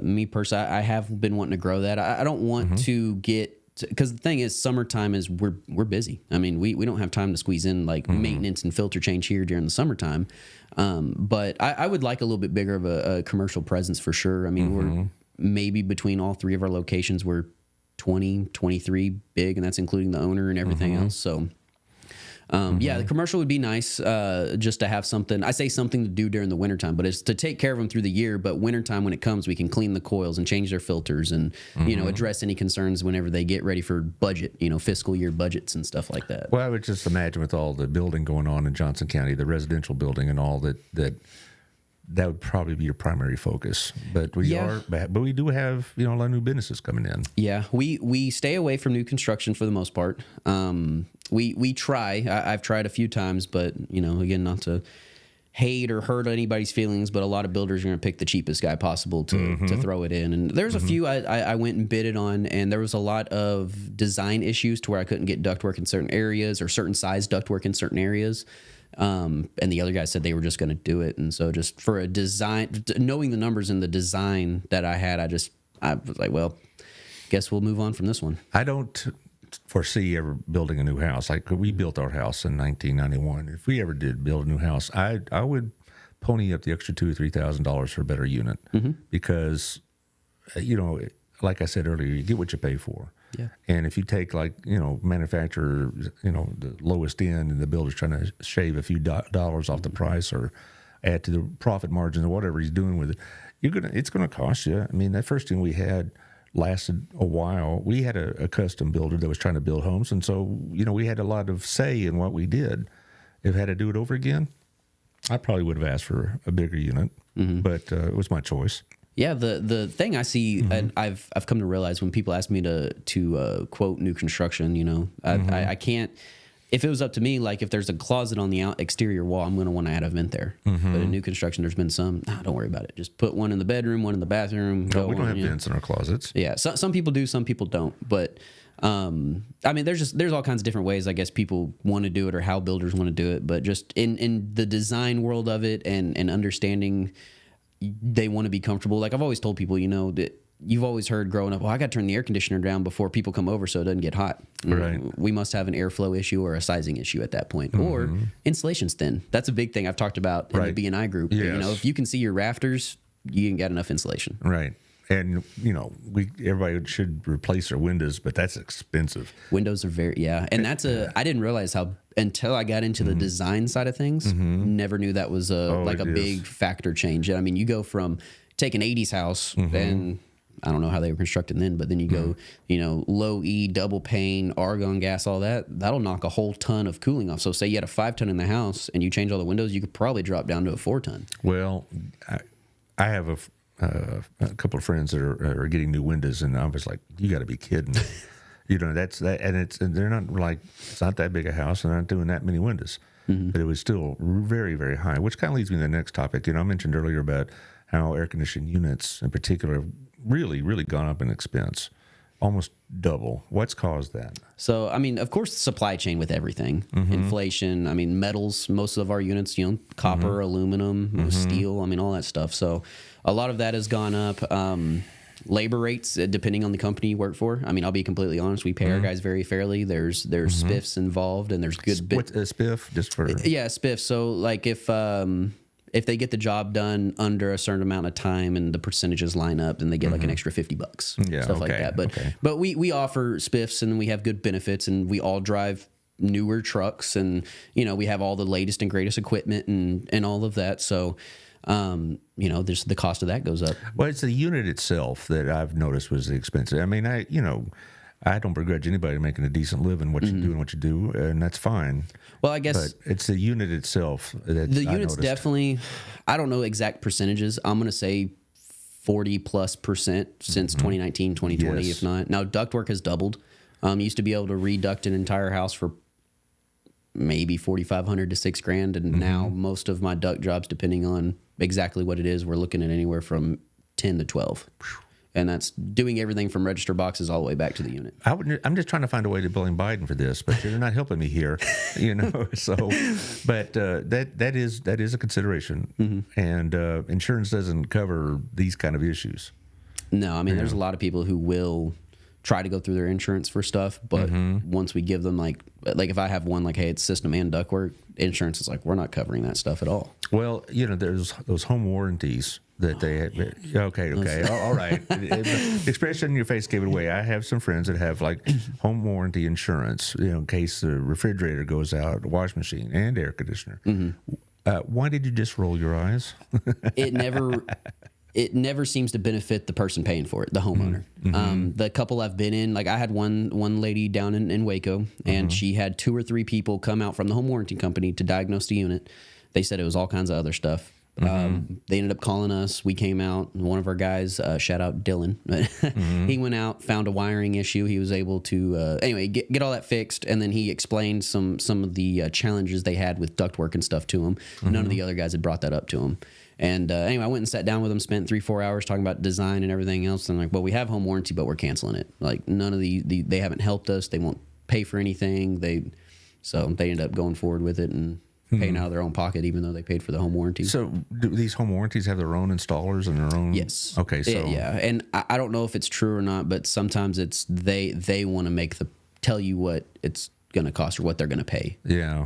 me personally, I have been wanting to grow that. I don't want to get. Because the thing is, summertime is we're busy. I mean, we don't have time to squeeze in like maintenance and filter change here during the summertime. But I would like a little bit bigger of a commercial presence for sure. I mean, maybe between all three of our locations, we're 20, 23 big, and that's including the owner and everything else. So, yeah, the commercial would be nice just to have something. I say something to do during the wintertime, but it's to take care of them through the year. But wintertime, when it comes, we can clean the coils and change their filters and, address any concerns whenever they get ready for budget, fiscal year budgets and stuff like that. Well, I would just imagine with all the building going on in Johnson County, the residential building and all that would probably be your primary focus. But we do have, a lot of new businesses coming in. Yeah, we stay away from new construction for the most part. We try. I've tried a few times, but again, not to hate or hurt anybody's feelings, but a lot of builders are going to pick the cheapest guy possible to throw it in. And there's a few I went and bidded on, and there was a lot of design issues to where I couldn't get ductwork in certain areas or certain size ductwork in certain areas. And the other guy said they were just going to do it. And so just for a design, knowing the numbers in the design that I had, I was like, well, guess we'll move on from this one. I don't foresee ever building a new house. Like we built our house in 1991. If we ever did build a new house, I would pony up the extra $2,000 or $3,000 for a better unit because, like I said earlier, you get what you pay for. Yeah. And if you take manufacturer, the lowest end and the builder's trying to shave a few dollars off the price or add to the profit margin or whatever he's doing with it, it's going to cost you. I mean, that first thing we had lasted a while. We had a custom builder that was trying to build homes. And so, we had a lot of say in what we did. If I had to do it over again, I probably would have asked for a bigger unit, but it was my choice. Yeah, the thing I see, and I've come to realize when people ask me to quote new construction, I can't. If it was up to me, like if there's a closet on the exterior wall, I'm going to want to add a vent there. But in new construction, there's been some. Don't worry about it. Just put one in the bedroom, one in the bathroom. No, we don't have vents in our closets. Yeah, some people do, some people don't. But there's all kinds of different ways I guess people want to do it or how builders want to do it. But just in the design world of it and understanding. They want to be comfortable. Like I've always told people, that you've always heard growing up, well, I got to turn the air conditioner down before people come over so it doesn't get hot. Right. We must have an airflow issue or a sizing issue at that point. Or insulation's thin. That's a big thing I've talked about in the B&I group. Yes. If you can see your rafters, you ain't got enough insulation. Right. And, everybody should replace their windows, but that's expensive. Windows are and I didn't realize how, until I got into the design side of things, never knew that was a big factor change. I mean, you go from take an 80s house and I don't know how they were constructed then, but then you go, low E, double pane, argon gas, all that'll knock a whole ton of cooling off. So say you had a 5-ton in the house and you change all the windows, you could probably drop down to a 4-ton. Well, I have a couple of friends that are getting new windows, and I was like, "You got to be kidding!" That's that, and they're not like it's not that big a house, and they're not doing that many windows, but it was still very, very high. Which kind of leads me to the next topic. I mentioned earlier about how air conditioning units, in particular, have really, really gone up in expense, almost double. What's caused that? So, of course, supply chain with everything, inflation. Metals. Most of our units, copper, aluminum, steel. All that stuff. So. A lot of that has gone up. Labor rates, depending on the company you work for. I'll be completely honest. We pay our guys very fairly. There's spiffs involved, and there's good. What's a spiff? Just for spiff. So like if they get the job done under a certain amount of time and the percentages line up, then they get like an extra $50. Stuff like that. But we offer spiffs and we have good benefits, and we all drive newer trucks, and we have all the latest and greatest equipment and all of that. So. There's the cost of that goes up. Well, it's the unit itself that I've noticed was expensive. I don't begrudge anybody making a decent living what you do and what you do, and that's fine. Well, I guess but it's the unit itself that the unit's definitely. I don't know exact percentages. I'm going to say 40+% since 2019, 2020, if not. Now ductwork has doubled. You used to be able to reduct an entire house for maybe $4,500 to $6,000, and now most of my duct jobs, depending on exactly what it is, we're looking at anywhere from 10 to 12, and that's doing everything from register boxes all the way back to the unit. I'm just trying to find a way to blame Biden for this, but you're not helping me here, So, but that is a consideration, and insurance doesn't cover these kind of issues. No, there's a lot of people who will try to go through their insurance for stuff, but once we give them like if I have one like, hey, it's system and ductwork, insurance is like, we're not covering that stuff at all. Well, there's those home warranties that they had. Okay. All right. The expression in your face gave it away. I have some friends that have like home warranty insurance, in case the refrigerator goes out, the washing machine, and air conditioner. Why did you just roll your eyes? It never seems to benefit the person paying for it, the homeowner. The couple I've been in, like I had one lady down in Waco, and she had 2 or 3 people come out from the home warranty company to diagnose the unit. They said it was all kinds of other stuff. They ended up calling us. We came out. One of our guys, shout out Dylan, he went out, found a wiring issue. He was able to anyway get all that fixed, and then he explained some of the challenges they had with ductwork and stuff to him. None of the other guys had brought that up to him. And anyway, I went and sat down with him, spent 3-4 hours talking about design and everything else. And like, well, we have home warranty, but we're canceling it. Like, none of they haven't helped us. They won't pay for anything. So they ended up going forward with it and paying out of their own pocket, even though they paid for the home warranty. So do these home warranties have their own installers and their own? Yes. Okay. So yeah, and I don't know if it's true or not, but sometimes it's they want to tell you what it's going to cost or what they're going to pay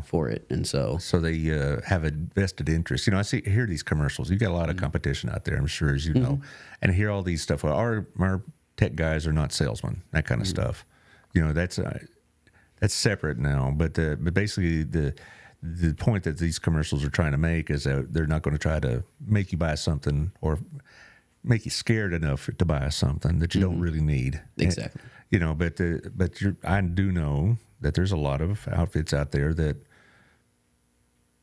for it. And so they have a vested interest. I hear these commercials. You got a lot of competition out there, I'm sure, as you know, and hear all these stuff. Well, our tech guys are not salesmen, that kind of stuff. That's separate now. But basically the point that these commercials are trying to make is that they're not going to try to make you buy something or make you scared enough to buy something that you don't really need. Exactly. I do know that there's a lot of outfits out there that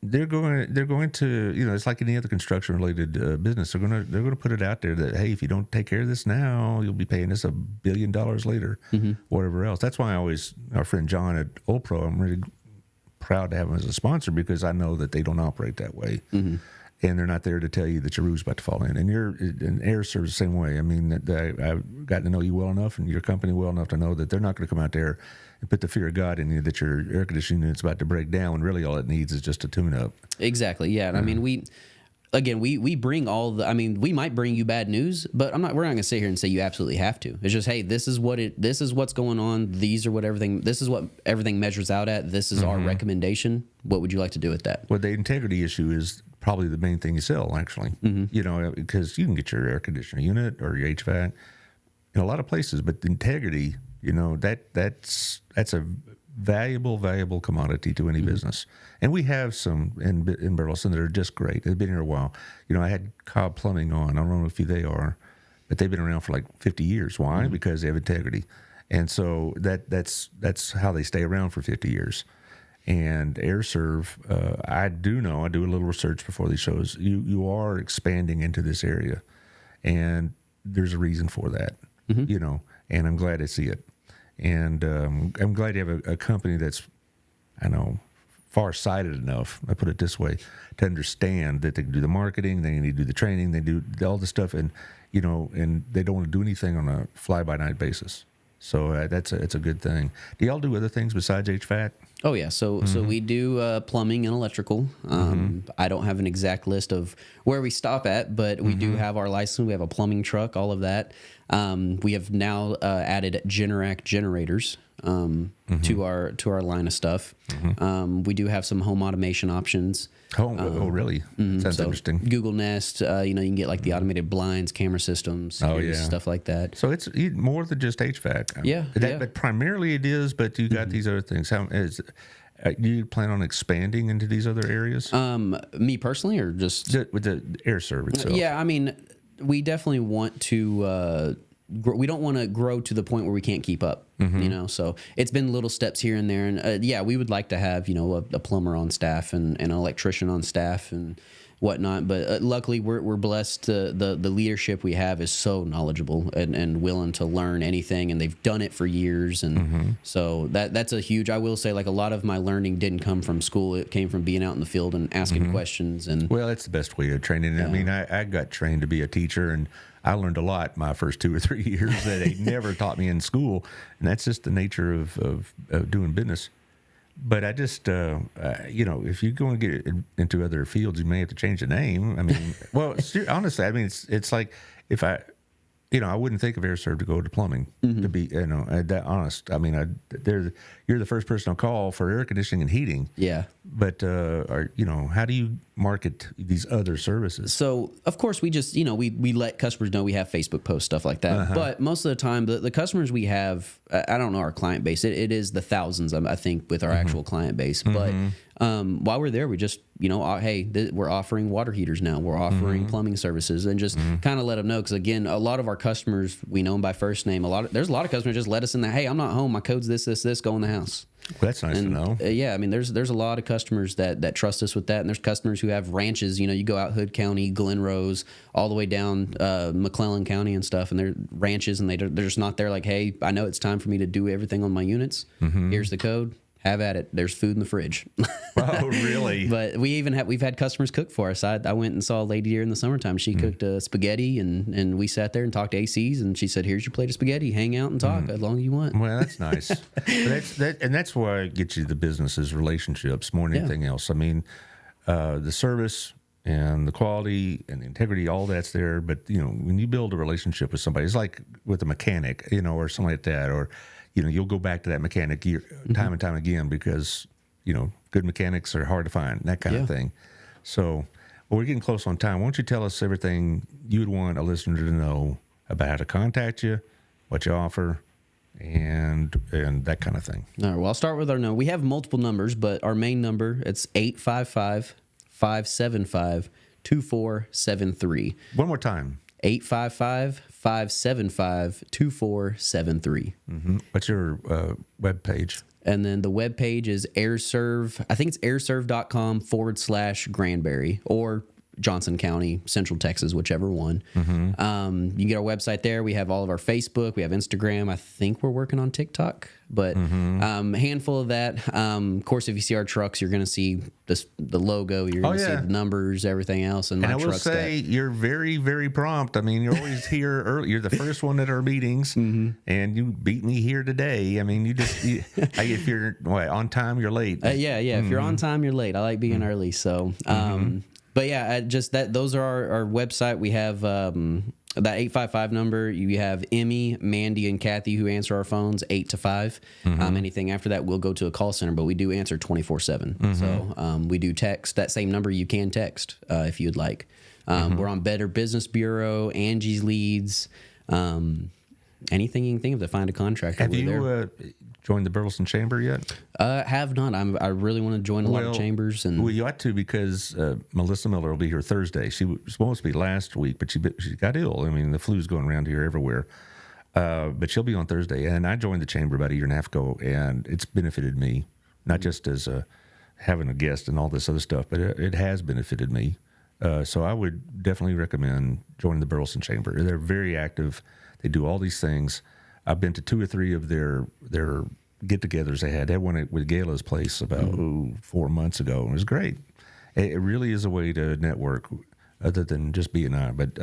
they're going to, it's like any other construction related business. They're going to put it out there that, hey, if you don't take care of this now, you'll be paying us $1 billion later, whatever else. That's why our friend John at Ulpro, I'm really proud to have him as a sponsor, because I know that they don't operate that way. And they're not there to tell you that your roof's about to fall in. And Aireserv is the same way. I mean, I've gotten to know you well enough and your company well enough to know that they're not going to come out there and put the fear of God in you that your air conditioning unit's about to break down when really all it needs is just a tune-up. Exactly, yeah. And I mean, we bring we might bring you bad news, but we're not going to sit here and say you absolutely have to. It's just, hey, this is what's going on. This is what everything measures out at. This is our recommendation. What would you like to do with that? Well, the integrity issue is probably the main thing you sell, actually. Because you can get your air conditioner unit or your HVAC in a lot of places, but the integrity, that's a valuable commodity to any business. And we have some in Burleson that are just great. They've been here a while. I had Cobb Plumbing on. I don't know if they are, but they've been around for like 50 years. Why? Because they have integrity. And so that's how they stay around for 50 years. And Aireserv, I do a little research before these shows. You are expanding into this area, and there's a reason for that, and I'm glad to see it. And I'm glad you have a company that's, far-sighted enough, I put it this way, to understand that they can do the marketing, they need to do the training, they do all the stuff, and, and they don't want to do anything on a fly-by-night basis. So it's a good thing. Do y'all do other things besides HVAC? Oh yeah, so we do plumbing and electrical. I don't have an exact list of where we stop at, but we do have our license. We have a plumbing truck, all of that. We have now added Generac generators to our line of stuff. We do have some home automation options. Oh, really? Sounds interesting. Google Nest, you can get like the automated blinds, camera systems, stuff like that. So it's more than just HVAC. Yeah. But primarily it is, but you got these other things. Do you plan on expanding into these other areas? Me personally, or just with the Aireserv itself? Yeah, I mean, we definitely want to. We don't want to grow to the point where we can't keep up, so it's been little steps here and there. And we would like to have, a plumber on staff and an electrician on staff and whatnot. But luckily we're blessed. The leadership we have is so knowledgeable and willing to learn anything. And they've done it for years. And so that's a huge, I will say, like a lot of my learning didn't come from school. It came from being out in the field and asking questions. And well, that's the best way of training. Yeah. I mean, I got trained to be a teacher, and I learned a lot my first 2 or 3 years that they never taught me in school, and that's just the nature of doing business. But I just, if you're going to get into other fields, you may have to change the name. I mean, well, honestly, I mean, it's like if I wouldn't think of Aireserv to go to plumbing, to be, that honest. I mean, you're the first person I'll call for air conditioning and heating. Yeah. But, how do you market these other services? So, of course, we just, we let customers know we have Facebook posts, stuff like that. But most of the time, the customers we have, I don't know our client base. It is the thousands, I think, with our actual client base. But while we're there, we just, hey, we're offering water heaters now. We're offering plumbing services, and just kind of let them know. Because, again, a lot of our customers, we know them by first name. There's a lot of customers just let us in there. Hey, I'm not home. My code's this, go in the house. Well, that's nice to know. Yeah, I mean, there's a lot of customers that trust us with that, and there's customers who have ranches. You go out Hood County, Glen Rose, all the way down McClellan County and stuff, and they're ranches, and they're just not there. Like, hey, I know it's time for me to do everything on my units. Here's the code. Have at it. There's food in the fridge. Oh, really? But we've had customers cook for us. I went and saw a lady here in the summertime. She cooked spaghetti, and we sat there and talked ACs, and she said, "Here's your plate of spaghetti. Hang out and talk as long as you want." Well, that's nice. That's why I get you the businesses relationships more than anything else. I mean, the service and the quality and the integrity, all that's there. But when you build a relationship with somebody, it's like with a mechanic, or something like that, or you'll go back to that mechanic time and time again because, good mechanics are hard to find, that kind of thing. So, we're getting close on time. Why don't you tell us everything you'd want a listener to know about how to contact you, what you offer, and that kind of thing. All right, well, I'll start with our number. We have multiple numbers, but our main number, it's 855-575-2473. One more time. 855-575-2473. What's your web page? And then the web page is Aireserv. I think it's aireserv.com/Granbury or Johnson County, Central Texas, whichever one. You can get our website there. We have all of our Facebook. We have Instagram. I think we're working on TikTok, but handful of that. Of course, if you see our trucks, you're going to see the logo. You're going to see the numbers, everything else. And I will say you're very, very prompt. I mean, you're always here early. You're the first one at our meetings, and you beat me here today. I mean, if you're on time, you're late. If you're on time, you're late. I like being early. So, but yeah, those are our website. We have that 855 number. You have Emmy, Mandy, and Kathy who answer our phones 8 to 5. Anything after that, we'll go to a call center, but we do answer 24/7. So we do text. That same number you can text if you'd like. We're on Better Business Bureau, Angie's Leads, anything you can think of to find a contractor. Have you joined the Burleson Chamber yet? Have not. I really want to join a lot of chambers. Well, you ought to, because Melissa Miller will be here Thursday. She was supposed to be last week, but she got ill. I mean, the flu's going around here everywhere. But she'll be on Thursday. And I joined the chamber about a year and a half ago, and it's benefited me, not just as having a guest and all this other stuff, but it has benefited me. So I would definitely recommend joining the Burleson Chamber. They're very active. They do all these things. I've been to 2 or 3 of their get-togethers they had. They had one with Gala's place about 4 months ago, and it was great. It really is a way to network other than just B&I, but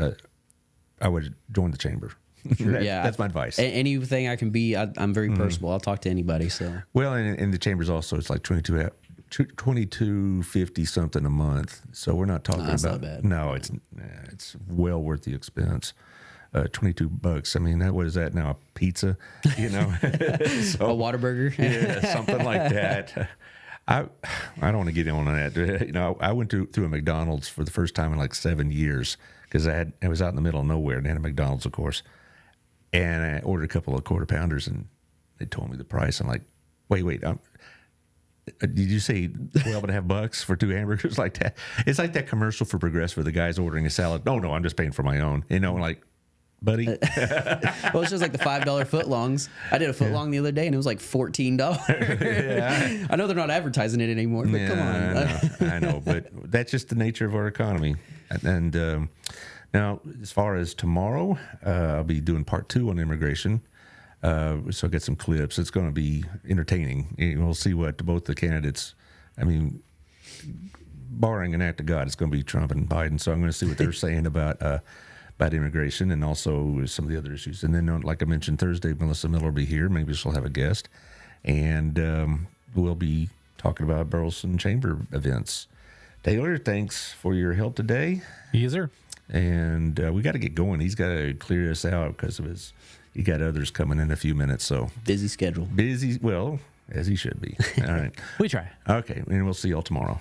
I would join the chamber. Sure, that's my advice. Anything I can be, I'm very personable. I'll talk to anybody. So well, and the chambers also, it's like $22.50 something a month. So we're not talking that's about. Not bad. No, it's well worth the expense. $22. I mean, what is that now? A pizza, so, a Whataburger, something like that. I don't want to get in on that. I went through a McDonald's for the first time in like 7 years because I was out in the middle of nowhere and they had a McDonald's, of course. And I ordered a couple of quarter pounders and they told me the price. I'm like, wait. Did you say $12.50 for 2 hamburgers like that? It's like that commercial for Progressive where the guy's ordering a salad. No, I'm just paying for my own. Like, buddy. Well, it's just like the $5 footlongs. I did a footlong the other day, and it was like $14. Yeah. I know they're not advertising it anymore, but come on. I know, but that's just the nature of our economy. And now, as far as tomorrow, I'll be doing part 2 on immigration. So I'll get some clips. It's going to be entertaining. We'll see what both the candidates, barring an act of God, it's going to be Trump and Biden. So I'm going to see what they're saying about immigration and also some of the other issues. And then, like I mentioned, Thursday, Melissa Miller will be here. Maybe she'll have a guest. And we'll be talking about Burleson Chamber events. Taylor, thanks for your help today. Yes, sir. and we got to get going. He's got to clear us out because of he got others coming in a few minutes. So busy schedule. Busy, well, as he should be. All right. We try. Okay, and we'll see y'all tomorrow.